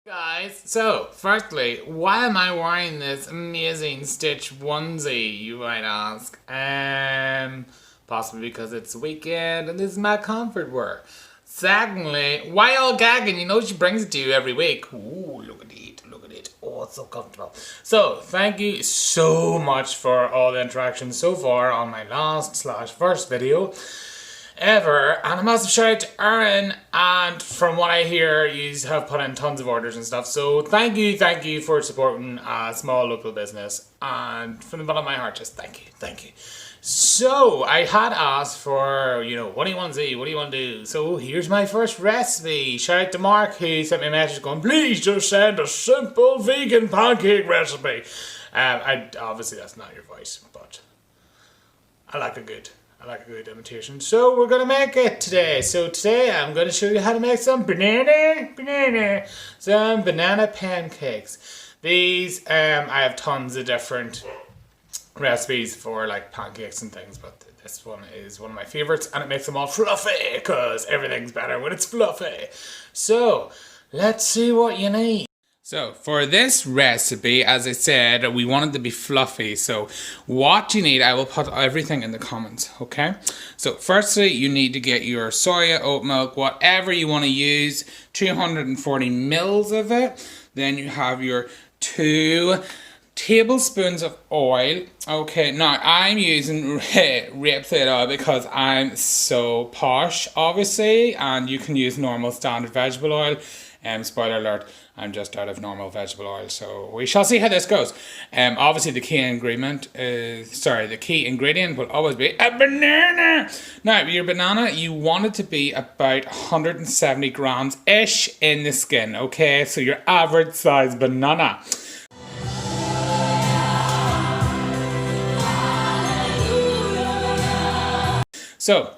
Guys, so firstly, why am I wearing this amazing Stitch onesie, you might ask? Possibly because it's the weekend and this is my comfort wear. Secondly, why all gagging? You know she brings it to you every week. Ooh, look at it, look at it. Oh, it's so comfortable. So, thank you so much for all the interactions so far on my last/first video ever, and a massive shout out to Erin, and from what I hear you have put in tons of orders and stuff, so thank you for supporting a small local business, and from the bottom of my heart, just thank you. So I had asked for, what do you want to see, what do you want to do, so here's my first recipe. Shout out to Mark, who sent me a message going, please just send a simple vegan pancake recipe. Obviously that's not your voice, but I like a good imitation. So we're gonna make it today. So today I'm gonna show you how to make some banana pancakes. These I have tons of different recipes for like pancakes and things, but this one is one of my favorites, and it makes them all fluffy because everything's better when it's fluffy. So let's see what you need. So for this recipe, as I said, we want it to be fluffy. So what you need, I will put everything in the comments, okay? So firstly, you need to get your soya, oat milk, whatever you want to use, 240 mils of it. Then you have your 2 tablespoons of oil. Okay, now I'm using rapeseed oil because I'm so posh, obviously, and you can use normal standard vegetable oil. Spoiler alert, I'm just out of normal vegetable oil, so we shall see how this goes. Obviously the key ingredient will always be a banana. Now, your banana, you want it to be about 170 grams-ish in the skin, okay? So your average size banana. So,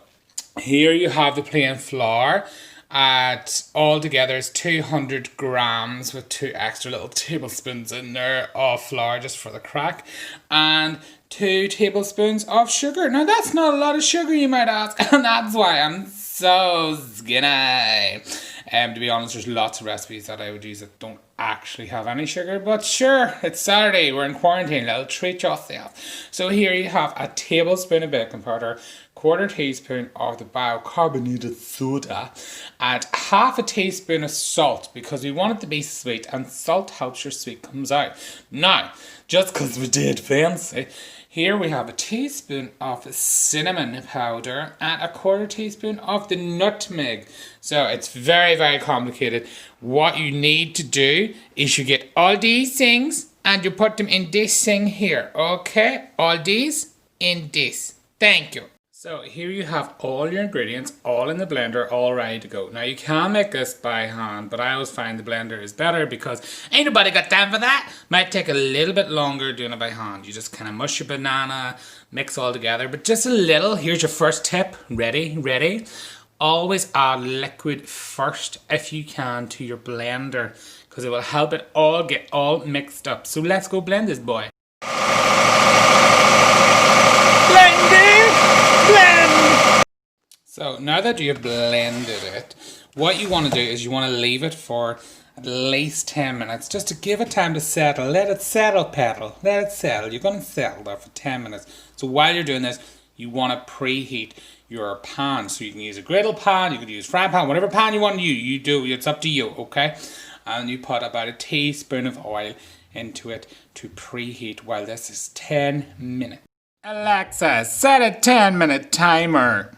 here you have the plain flour. All together is 200 grams with 2 extra little tablespoons in there of flour just for the crack, and 2 tablespoons of sugar. Now that's not a lot of sugar, you might ask, and that's why I'm so skinny. To be honest, there's lots of recipes that I would use that don't actually have any sugar, but sure, it's Saturday, we're in quarantine, little treat yourself. So here you have a tablespoon of baking powder, 1/4 teaspoon of the Bicarbonate Soda, and 1/2 teaspoon of salt, because we want it to be sweet, and salt helps your sweet comes out. Now, just because we did fancy, here we have a teaspoon of cinnamon powder and 1/4 teaspoon of the nutmeg. So it's very, very complicated. What you need to do is you get all these things and you put them in this thing here. Okay? All these in this. Thank you. So here you have all your ingredients, all in the blender, all ready to go. Now you can make this by hand, but I always find the blender is better because ain't nobody got time for that. Might take a little bit longer doing it by hand. You just kind of mush your banana, mix all together, but just a little. Here's your first tip. Ready? Always add liquid first if you can to your blender, because it will help it all get all mixed up. So let's go blend this boy. Blend! So now that you've blended it, what you want to do is you want to leave it for at least 10 minutes just to give it time to settle. Let it settle, petal. Let it settle. You're going to settle there for 10 minutes. So while you're doing this, you want to preheat your pan. So you can use a griddle pan, you can use frying pan, whatever pan you want to use, you do. It's up to you, okay? And you put about 1 teaspoon of oil into it to preheat while this is 10 minutes. Alexa, set a 10-minute timer.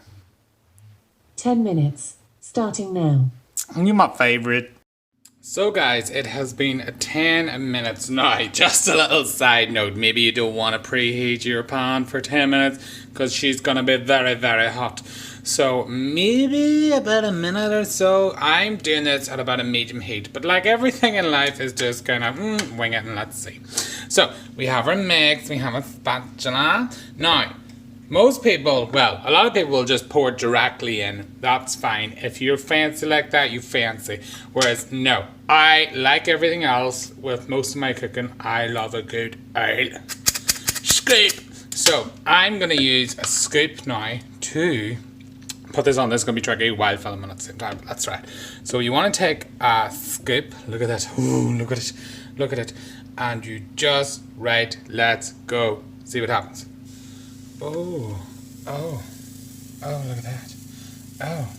10 minutes, starting now. You're my favourite. So guys, it has been 10 minutes now. Just a little side note, maybe you don't want to preheat your pan for 10 minutes because she's going to be very, very hot. So maybe about a minute or so. I'm doing this at about a medium heat, but like everything in life is just kind of wing it and let's see. So we have our mix, we have a spatula. Now, most people, well, a lot of people will just pour it directly in. That's fine. If you're fancy like that, you fancy. Whereas, no. I, like everything else, with most of my cooking, I love a good oil scoop. So, I'm going to use a scoop now to put this on. This is going to be tricky while filming at the same time, but let's try it. So you want to take a scoop. Look at that. Ooh, look at it. Look at it. And you just, right, let's go. See what happens. Oh, oh, oh, look at that. Oh,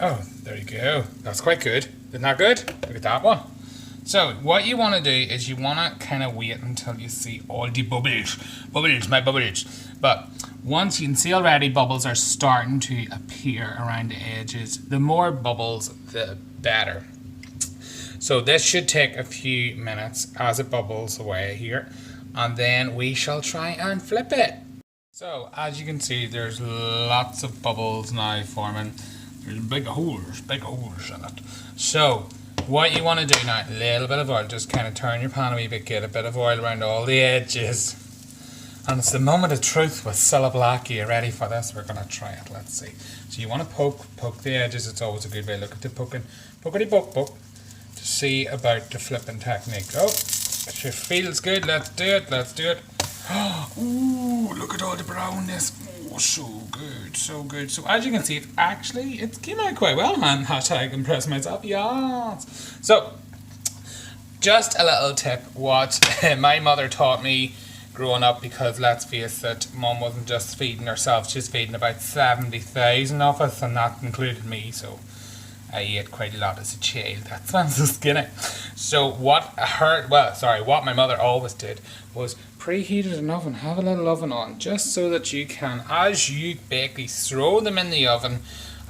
oh, there you go. That's quite good. Isn't that good? Look at that one. So what you want to do is you want to kind of wait until you see all the bubbles. Bubbles, my bubbles. But once you can see already bubbles are starting to appear around the edges. The more bubbles, the better. So this should take a few minutes as it bubbles away here. And then we shall try and flip it. So as you can see, there's lots of bubbles now forming. There's big holes in it. So what you want to do now, a little bit of oil, just kind of turn your pan a wee bit, get a bit of oil around all the edges. And it's the moment of truth with Cilla Black. Are you ready for this? We're going to try it. Let's see. So you want to poke the edges. It's always a good way. Look at the poking, poke, to see about the flipping technique. Oh, it sure feels good. Let's do it. Ooh, look at all the brownness. Oh, so good, so good. So as you can see, it came out quite well, man. Hashtag impress myself. Yes. So, just a little tip. What my mother taught me growing up, because let's face it, mum wasn't just feeding herself, she's feeding about 70,000 of us, and that included me. So I ate quite a lot as a child. That's why I'm so skinny. So what my mother always did was preheated an oven, have a little oven on, just so that you can, as you bake these, throw them in the oven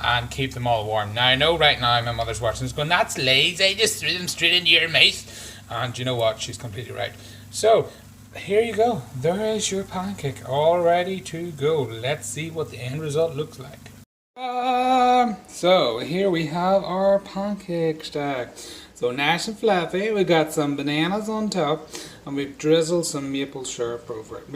and keep them all warm. Now I know right now my mother's watching this going, that's lazy, I just threw them straight into your mouth. And you know what, she's completely right. So here you go, there is your pancake all ready to go. Let's see what the end result looks like. So here we have our pancake stack. So nice and fluffy. We got some bananas on top, and we've drizzled some maple syrup over it.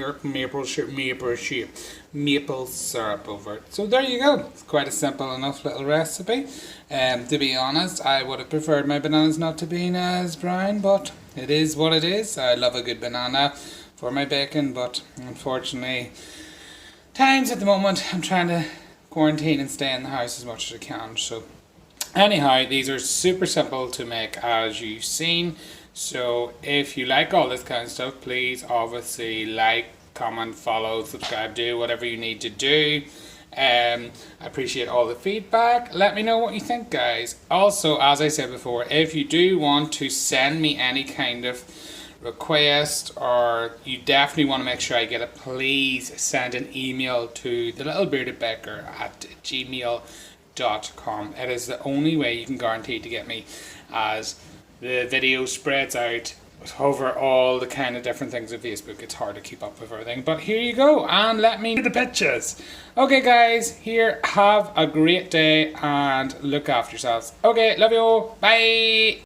Maple syrup over it. So there you go. It's quite a simple enough little recipe. To be honest, I would have preferred my bananas not to be as brown, but it is what it is. I love a good banana for my bacon, but unfortunately, times at the moment, I'm trying to quarantine and stay in the house as much as I can. So anyhow, these are super simple to make, as you've seen. So if you like all this kind of stuff, please obviously like, comment, follow, subscribe, do whatever you need to do. I appreciate all the feedback. Let me know what you think, guys. Also, as I said before, if you do want to send me any kind of request, or you definitely want to make sure I get it, please send an email to thelittlebeardedbaker@gmail.com. It is the only way you can guarantee to get me, as the video spreads out over all the kind of different things on Facebook. It's hard to keep up with everything, but here you go, and let me do the pictures. Okay guys, here, have a great day and look after yourselves. Okay, love you all, bye.